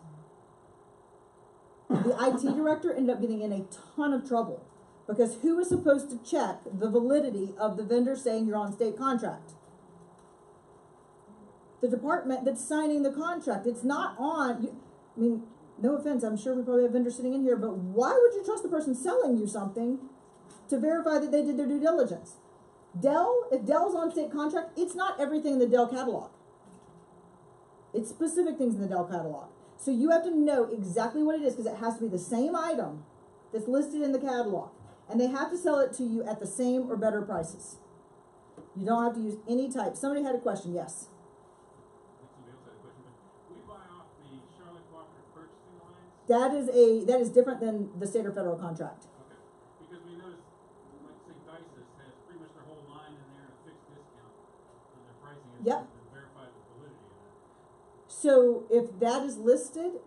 Speaker 1: The IT director ended up getting in a ton of trouble, because who is supposed to check the validity of the vendor saying you're on state contract? The department that's signing the contract. It's not on, I mean, no offense, I'm sure we probably have vendors sitting in here, but why would you trust the person selling you something to verify that they did their due diligence? Dell, if Dell's on state contract, it's not everything in the Dell catalog. It's specific things in the Dell catalog. So you have to know exactly what it is, because it has to be the same item that's listed in the catalog. And they have to sell it to you at the same or better prices. You don't have to use any type. Somebody had a question, yes. That is different than the state or federal contract.
Speaker 7: Okay, because we noticed, like say Dysis has pretty much their whole line in there at a fixed discount on their pricing.
Speaker 1: Yep.
Speaker 7: To verify the validity of that.
Speaker 1: So if that is listed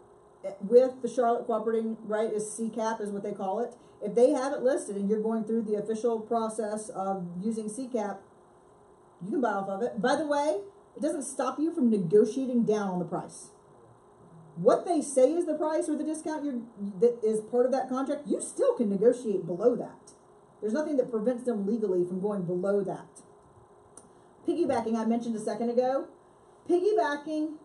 Speaker 1: with the Charlotte Cooperating, right, is CCAP is what they call it. If they have it listed and you're going through the official process of using CCAP, you can buy off of it. By the way, it doesn't stop you from negotiating down on the price. What they say is the price or the discount that is part of that contract, you still can negotiate below that. There's nothing that prevents them legally from going below that. Piggybacking, I mentioned a second ago. Piggybacking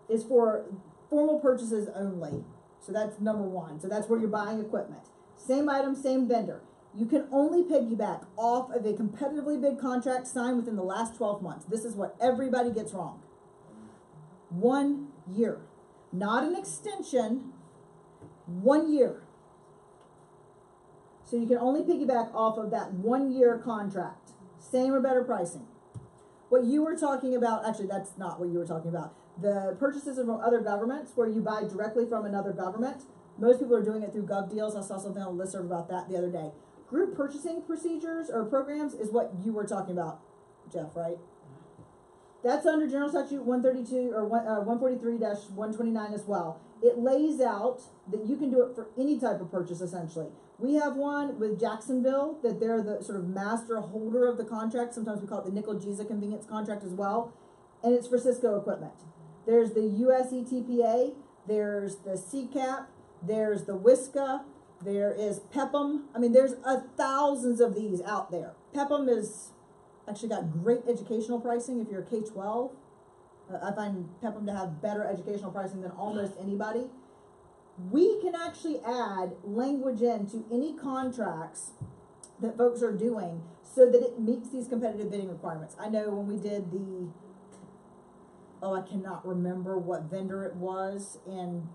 Speaker 1: is for formal purchases only. So that's number one. So that's where you're buying equipment. Same item, same vendor. You can only piggyback off of a competitively bid contract signed within the last 12 months. This is what everybody gets wrong. 1 year. Not an extension, 1 year. So you can only piggyback off of that 1 year contract. Same or better pricing. What you were talking about, actually that's not what you were talking about. The purchases from other governments where you buy directly from another government. Most people are doing it through gov deals. I saw something on the listserv about that the other day. Group purchasing procedures or programs is what you were talking about, Jeff, right? That's under General Statute 132 or 143-129 as well. It lays out that you can do it for any type of purchase, essentially. We have one with Jacksonville that they're the sort of master holder of the contract. Sometimes we call it the Nickel Giza convenience contract as well. And it's for Cisco equipment. There's the US ETPA, there's the CCAP, there's the WISCA, there is PEPM. I mean, there's thousands of these out there. PEPM is actually got great educational pricing if you're a K-12. I find PEPM to have better educational pricing than almost anybody. We can actually add language into any contracts that folks are doing so that it meets these competitive bidding requirements. I know when we did the, I cannot remember what vendor it was in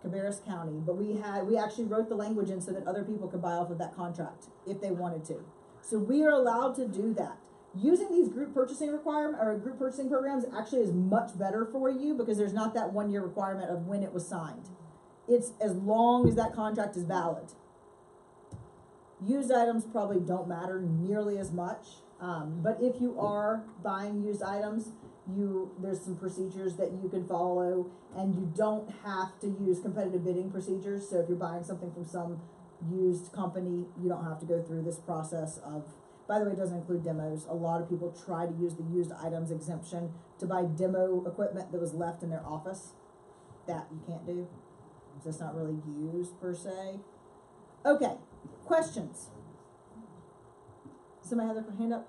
Speaker 1: Cabarrus County, but we actually wrote the language in so that other people could buy off of that contract if they wanted to. So we are allowed to do that. Using these group purchasing group purchasing programs actually is much better for you because there's not that 1 year requirement of when it was signed. It's as long as that contract is valid. Used items probably don't matter nearly as much, but if you are buying used items, there's some procedures that you can follow, and you don't have to use competitive bidding procedures. So if you're buying something from some used company, you don't have to go through this process of, by the way, it doesn't include demos. A lot of people try to use the used items exemption to buy demo equipment that was left in their office. That you can't do. So it's not really used per se. Okay, questions? Somebody have their hand up?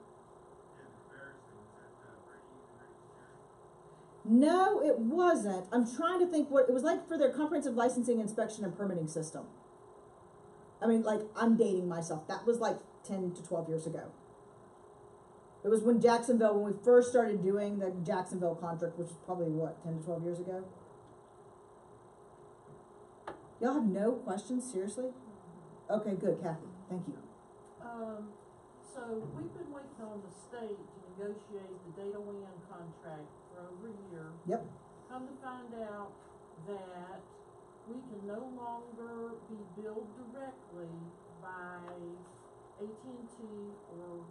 Speaker 1: No, it wasn't. I'm trying to think what it was like for their comprehensive licensing, inspection, and permitting system. I mean, like, I'm dating myself. That was like 10 to 12 years ago. It was when we first started doing the Jacksonville contract, which was probably, 10 to 12 years ago? Y'all have no questions? Seriously? Okay, good, Kathy. Thank you.
Speaker 5: So
Speaker 10: So we've been waiting on the state to negotiate the data win contract for over a year.
Speaker 1: Yep.
Speaker 10: Come to find out that we can no longer be billed directly by AT&T or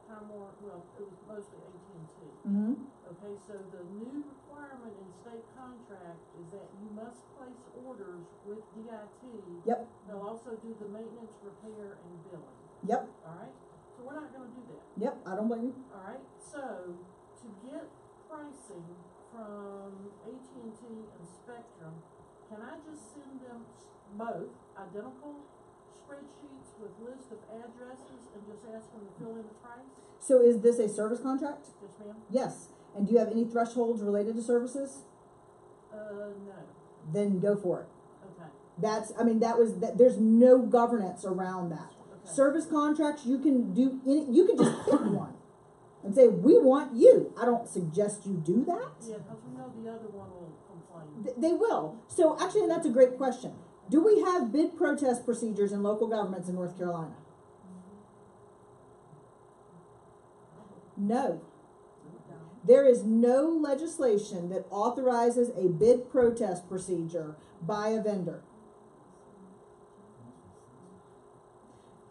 Speaker 10: Time Warner, well, it was mostly AT&T.
Speaker 1: Mm-hmm.
Speaker 10: Okay, so the new requirement in state contract is that you must place orders with DIT.
Speaker 1: Yep.
Speaker 10: They'll also do the maintenance, repair, and billing,
Speaker 1: Yep.
Speaker 10: alright? So we're not gonna do that,
Speaker 1: Yep. I don't blame you.
Speaker 10: alright? So, to get pricing from AT&T and Spectrum, can I just send them both identical spreadsheets with list of addresses and just ask them to fill in the price?
Speaker 1: So is this a service contract?
Speaker 10: Yes, ma'am?
Speaker 1: Yes. And do you have any thresholds related to services?
Speaker 10: No,
Speaker 1: Then go for it.
Speaker 10: okay,
Speaker 1: There's no governance around that.
Speaker 10: okay.
Speaker 1: Service contracts, you can just pick one and say, we want you. I don't suggest you do that.
Speaker 10: Yeah, cause we know the other one will complain.
Speaker 1: They will. So actually, and that's a great question. Do we have bid protest procedures in local governments in North Carolina? No. There is no legislation that authorizes a bid protest procedure by a vendor.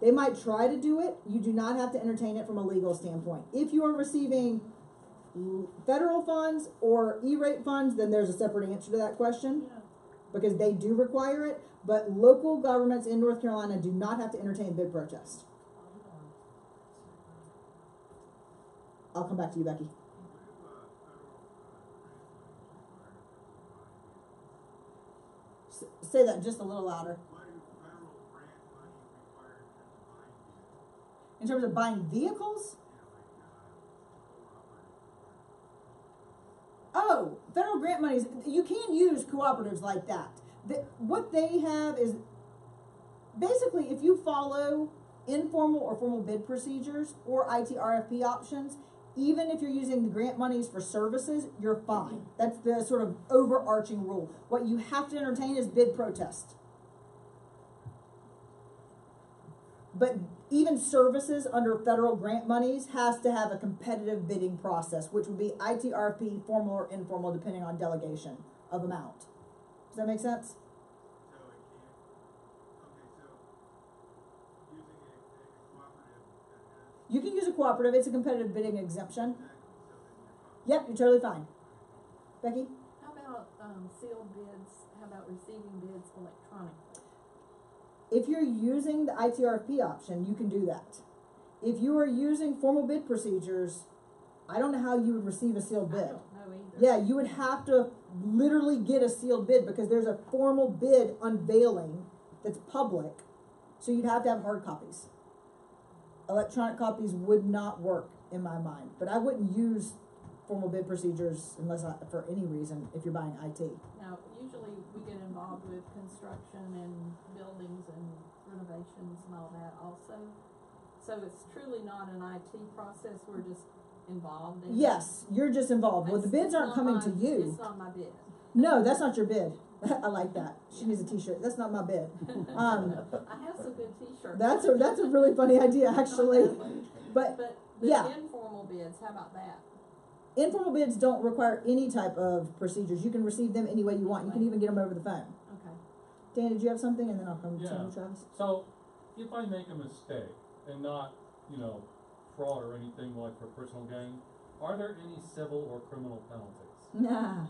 Speaker 1: They might try to do it. You do not have to entertain it from a legal standpoint. If you are receiving federal funds or E-rate funds, then there's a separate answer to that question,
Speaker 10: Yeah,
Speaker 1: because they do require it. But local governments in North Carolina do not have to entertain bid protest. I'll come back to you, Becky. Say that just a little louder. In terms of buying vehicles? Oh, federal grant monies, you can use cooperatives like that. What they have is, basically, if you follow informal or formal bid procedures or ITRP options, even if you're using the grant monies for services, you're fine. That's the sort of overarching rule. What you have to entertain is bid protest. But even services under federal grant monies has to have a competitive bidding process, which would be ITRP, formal or informal, depending on delegation of amount. Does that make sense? You can use a cooperative. It's a competitive bidding exemption. Yep, you're totally fine. Becky?
Speaker 5: How about, sealed bids, how about receiving bids electronically?
Speaker 1: If you're using the ITRP option, you can do that. If you are using formal bid procedures, I don't know how you would receive a sealed
Speaker 5: I
Speaker 1: bid.
Speaker 5: don't know either.
Speaker 1: Yeah, you would have to literally get a sealed bid because there's a formal bid unveiling that's public, so you'd have to have hard copies. Electronic copies would not work in my mind, but I wouldn't use formal bid procedures for any reason if you're buying IT.
Speaker 5: Now, usually we get involved with construction and buildings and renovations and all that also. So it's truly not an IT process, we're just involved in.
Speaker 1: Yes, you're just involved. Well, the bids
Speaker 5: It's
Speaker 1: aren't
Speaker 5: not
Speaker 1: coming
Speaker 5: my-
Speaker 1: to you.
Speaker 5: It's not my bid.
Speaker 1: No, that's not your bid. I like that. She needs a t-shirt. That's not my bid.
Speaker 5: I have some good t-shirts.
Speaker 1: That's a really funny idea, actually. But
Speaker 5: the
Speaker 1: yeah.
Speaker 5: informal bids, how about that?
Speaker 1: Informal bids don't require any type of procedures. You can receive them any way you want. You can even get them over the phone.
Speaker 5: Okay.
Speaker 1: Dan, did you have something? And then I'll come to
Speaker 3: Yeah.
Speaker 1: you, Travis.
Speaker 3: So, if I make a mistake and not, fraud or anything like for personal gain, are there any civil or criminal penalties?
Speaker 1: Nah.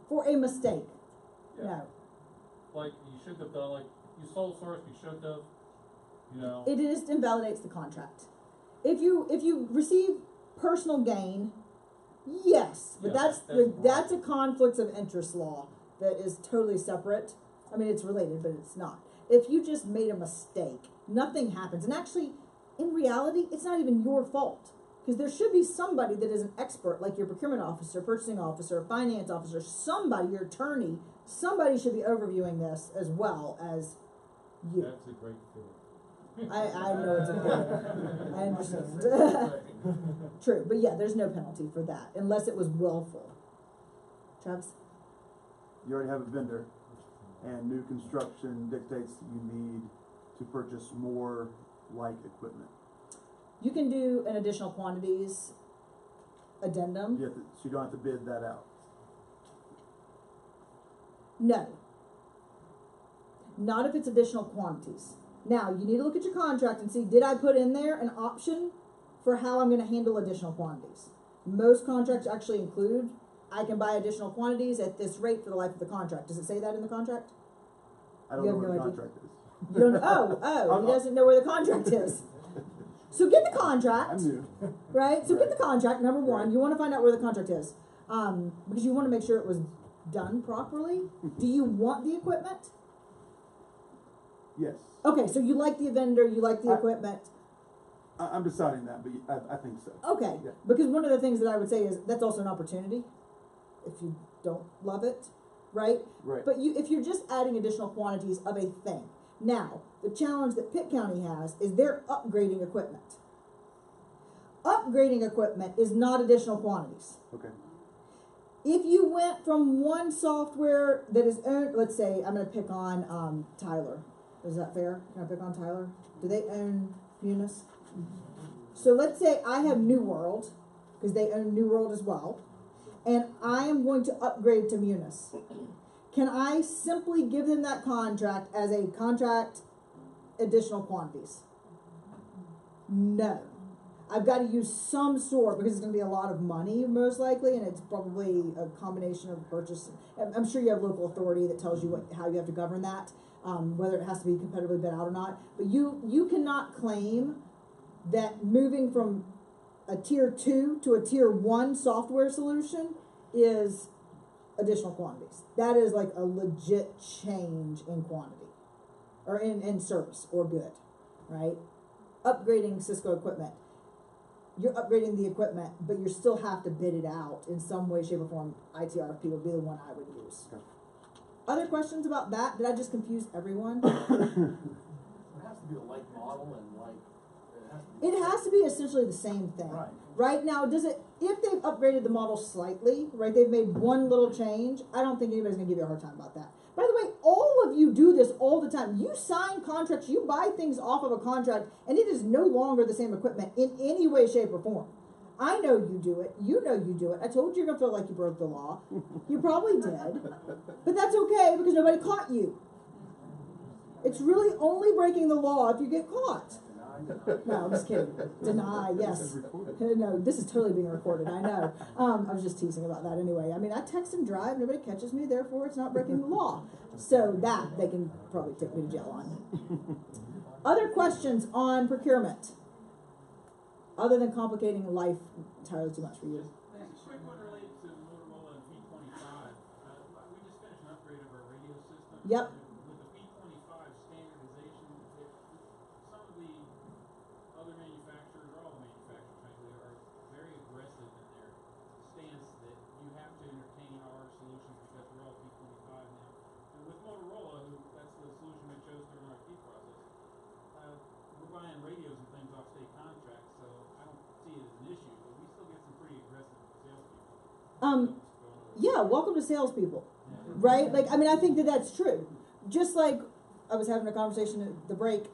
Speaker 1: For a mistake.
Speaker 3: Yeah.
Speaker 1: No.
Speaker 3: Like you should have done, like you sole source, you should have,
Speaker 1: It just invalidates the contract. If you receive personal gain, yes, but
Speaker 3: Yeah,
Speaker 1: that's a conflicts of interest law that is totally separate. I mean, it's related, but it's not. If you just made a mistake, nothing happens. And actually, in reality, it's not even your fault. Because there should be somebody that is an expert, like your procurement officer, purchasing officer, finance officer, somebody, your attorney, somebody should be overviewing this as well as you.
Speaker 3: That's a great feeling.
Speaker 1: I know it's a thing. I understand. True, but yeah, there's no penalty for that unless it was willful. Travis?
Speaker 8: You already have a vendor, and new construction dictates that you need to purchase more like equipment.
Speaker 1: You can do an additional quantities addendum.
Speaker 8: So you don't have to bid that out.
Speaker 1: No. Not if it's additional quantities. Now, you need to look at your contract and see, did I put in there an option for how I'm gonna handle additional quantities? Most contracts actually include, I can buy additional quantities at this rate for the life of the contract. Does it say that in the contract?
Speaker 8: I don't
Speaker 1: You
Speaker 8: know
Speaker 1: have
Speaker 8: what
Speaker 1: no
Speaker 8: the
Speaker 1: idea.
Speaker 8: contract is.
Speaker 1: You don't know, he doesn't know where the contract is. So get the contract.
Speaker 8: I'm new.
Speaker 1: Right? So get the
Speaker 8: Right.
Speaker 1: contract, number one.
Speaker 8: Right.
Speaker 1: You want to find out where the contract is. Because you want to make sure it was done properly. Do you want the equipment?
Speaker 8: Yes.
Speaker 1: Okay, so you like the vendor, you like the equipment.
Speaker 8: I'm deciding that, but I think so.
Speaker 1: Okay,
Speaker 8: Yeah.
Speaker 1: because one of the things that I would say is that's also an opportunity if you don't love it, right?
Speaker 8: Right.
Speaker 1: But if you're just adding additional quantities of a thing. Now, the challenge that Pitt County has is they're upgrading equipment. Upgrading equipment is not additional quantities.
Speaker 8: Okay.
Speaker 1: If you went from one software that is owned, let's say I'm going to pick on Tyler. Is that fair? Can I pick on Tyler? Do they own Munis? So let's say I have New World, because they own New World as well, and I am going to upgrade to Munis. Can I simply give them that contract as a contract additional quantities? No. I've got to use some sort, because it's going to be a lot of money most likely, and it's probably a combination of purchase. I'm sure you have local authority that tells you how you have to govern that, whether it has to be competitively bid out or not. But you cannot claim that moving from a tier 2 to a tier 1 software solution is additional quantities. That is like a legit change in quantity or in service or good, right? Upgrading Cisco equipment. You're upgrading the equipment, but you still have to bid it out in some way, shape, or form. ITRP would be the one I would use.
Speaker 8: Okay.
Speaker 1: Other questions about that? Did I just confuse everyone?
Speaker 2: It has to be a like model and like,
Speaker 1: It has to be essentially the same thing.
Speaker 2: Right.
Speaker 1: Right now, if they've upgraded the model slightly, right, they've made one little change, I don't think anybody's gonna give you a hard time about that. By the way, all of you do this all the time. You sign contracts, you buy things off of a contract, and it is no longer the same equipment in any way, shape, or form. I know you do it. You know you do it. I told you you're gonna feel like you broke the law. You probably did. But that's okay because nobody caught you. It's really only breaking the law if you get caught. No, I'm just kidding. Deny, yes. No, this is totally being recorded, I know. I was just teasing about that anyway. I mean, I text and drive, nobody catches me, therefore it's not breaking the law. So that, they can probably take me to jail on. Other questions on procurement? Other than complicating life entirely too much for you.
Speaker 7: There's a quick one related to Motorola and P25. We just finished an upgrade of our radio system.
Speaker 1: Yep.
Speaker 7: With the P25 standardization, some of the other manufacturers, or all the manufacturers frankly, are very aggressive in their stance that you have to entertain our solution because we're all P25 now. And with Motorola, that's the solution we chose during our RFP process, we're buying radios and things off state contracts, so I don't see it as an issue, but we still get some pretty aggressive salespeople.
Speaker 1: Yeah, welcome to salespeople, right? Like, I mean, I think that that's true. Just like I was having a conversation at the break,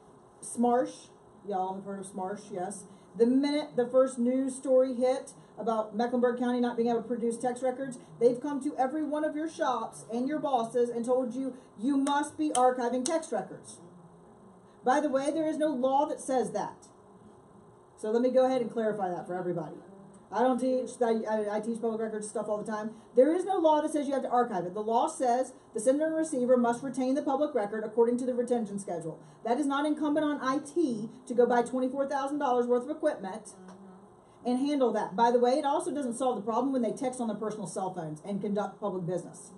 Speaker 1: Smarsh, y'all have heard of Smarsh, yes. The minute the first news story hit about Mecklenburg County not being able to produce text records, they've come to every one of your shops and your bosses and told you, you must be archiving text records. By the way, there is no law that says that. So let me go ahead and clarify that for everybody. I don't teach, I teach public records stuff all the time. There is no law that says you have to archive it. The law says the sender and receiver must retain the public record according to the retention schedule. That is not incumbent on IT to go buy $24,000 worth of equipment and handle that. By the way, it also doesn't solve the problem when they text on their personal cell phones and conduct public business.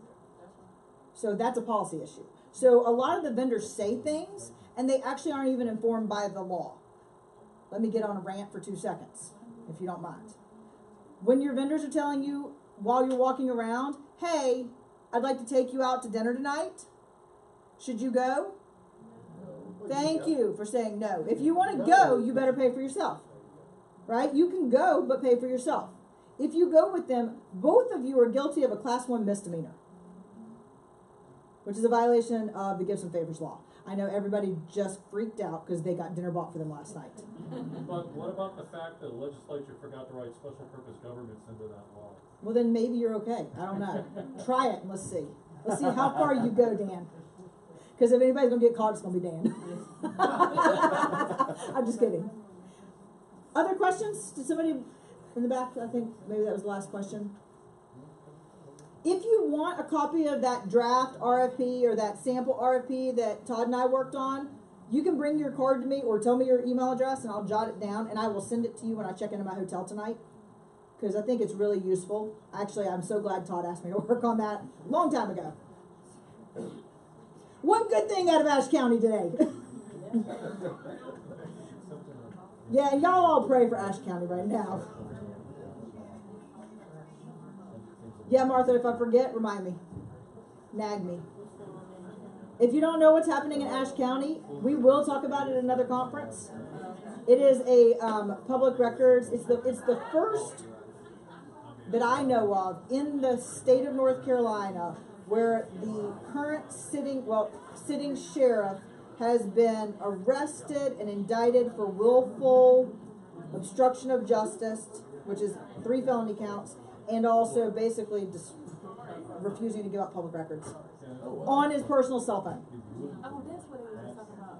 Speaker 1: So that's a policy issue. So a lot of the vendors say things and they actually aren't even informed by the law. Let me get on a rant for 2 seconds, if you don't mind. When your vendors are telling you while you're walking around, hey, I'd like to take you out to dinner tonight, should you go? Thank you for saying no. If you want to go, you better pay for yourself, right? You can go, but pay for yourself. If you go with them, both of you are guilty of a class 1 misdemeanor, which is a violation of the Gifts and Favors law. I know everybody just freaked out because they got dinner bought for them last night.
Speaker 3: But what about the fact that the legislature forgot to write special purpose governments into that law?
Speaker 1: Well, then maybe you're okay. I don't know. Try it and let's see. Let's see how far you go, Dan. Because if anybody's gonna get caught, it's gonna be Dan. I'm just kidding. Other questions? Did somebody in the back? I think maybe that was the last question. If you want a copy of that draft RFP or that sample RFP that Todd and I worked on, you can bring your card to me or tell me your email address and I'll jot it down and I will send it to you when I check into my hotel tonight. Because I think it's really useful. Actually, I'm so glad Todd asked me to work on that a long time ago. One good thing out of Ashe County today. Yeah, y'all all pray for Ashe County right now. Yeah, Martha, if I forget, remind me. Nag me. If you don't know what's happening in Ashe County, we will talk about it at another conference. It is a public records. It's the first that I know of in the state of North Carolina where the current sitting sheriff has been arrested and indicted for willful obstruction of justice, which is 3 felony counts, and also basically refusing to give up public records on his personal cell phone.
Speaker 9: Oh, that's what it was talking about.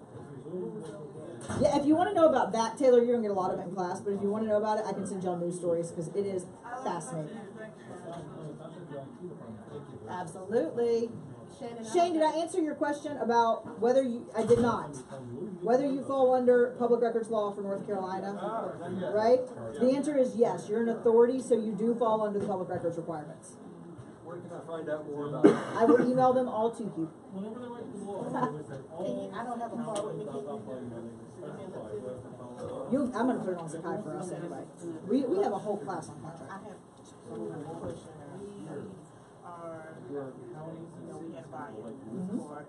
Speaker 1: Yeah, if you want to know about that, Taylor, you're going to get a lot of it in class, but if you want to know about it, I can send y'all news stories because it is fascinating. Absolutely. Shane, did I answer your question about whether you, I did not, whether you fall under public records law for North Carolina, right? The answer is yes, you're an authority, so you do fall under the public records requirements.
Speaker 8: Where can I find out more about it?
Speaker 1: I will email them all to you.
Speaker 3: Whenever they write the law, they say, all
Speaker 10: I don't have a card with me.
Speaker 1: I'm going to put it on Sakai for us anyway. We have a whole class on contract.
Speaker 10: I have one question. We are, we had a buy-in for